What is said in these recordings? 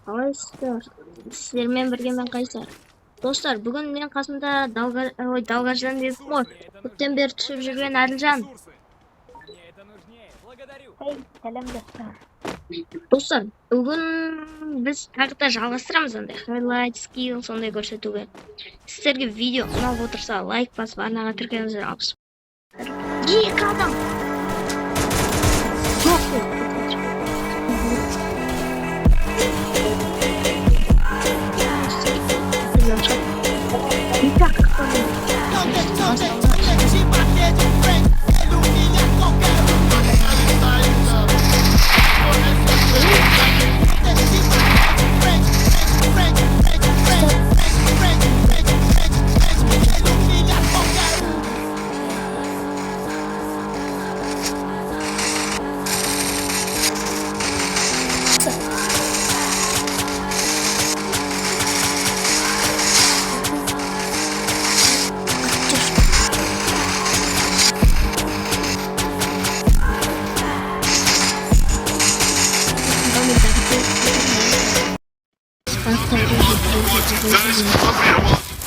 Қалайсыздар? Сіздермен бірге мен Қайсар. Достар, бүгін мен қасымда Далгаждан дедім ғой. Көптен бері түсіп жүрген Әділжан. Сәлем достар. Достар, бүгін біз тағы да жалғастырамыз андай highlight skill сондай көрсетуге. Сіздерге видео ұнап отырса лайк басып арнаға тіркеліңіздер. Екі адам.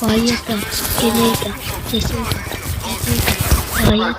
Поета, скелета, тесенка, rola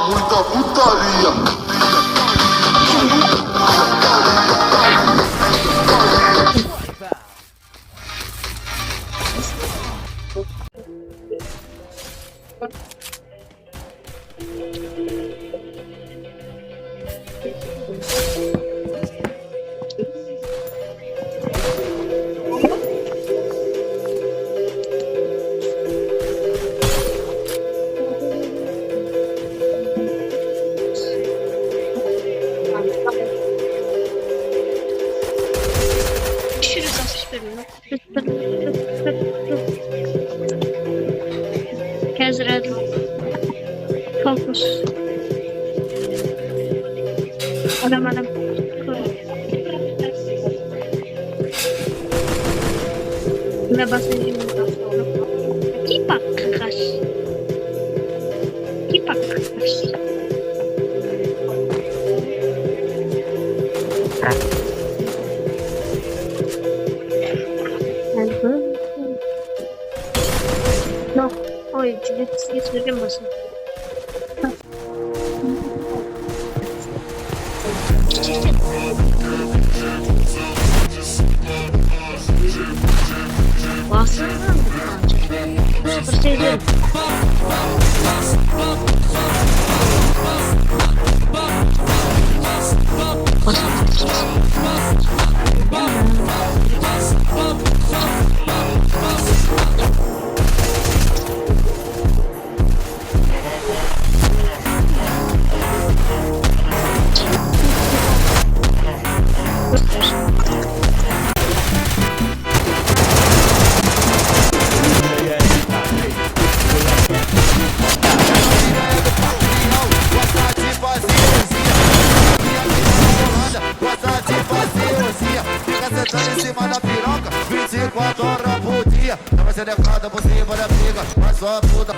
muita putaria. Hazret Fokus Adam Ne basayım Kipak kaş Kipak kaş No Ой, чуть сверху басу. Басу. Простите. Em cima da piroca, 24 horas por dia. Não vai ser levada por cima da briga, mas só puta.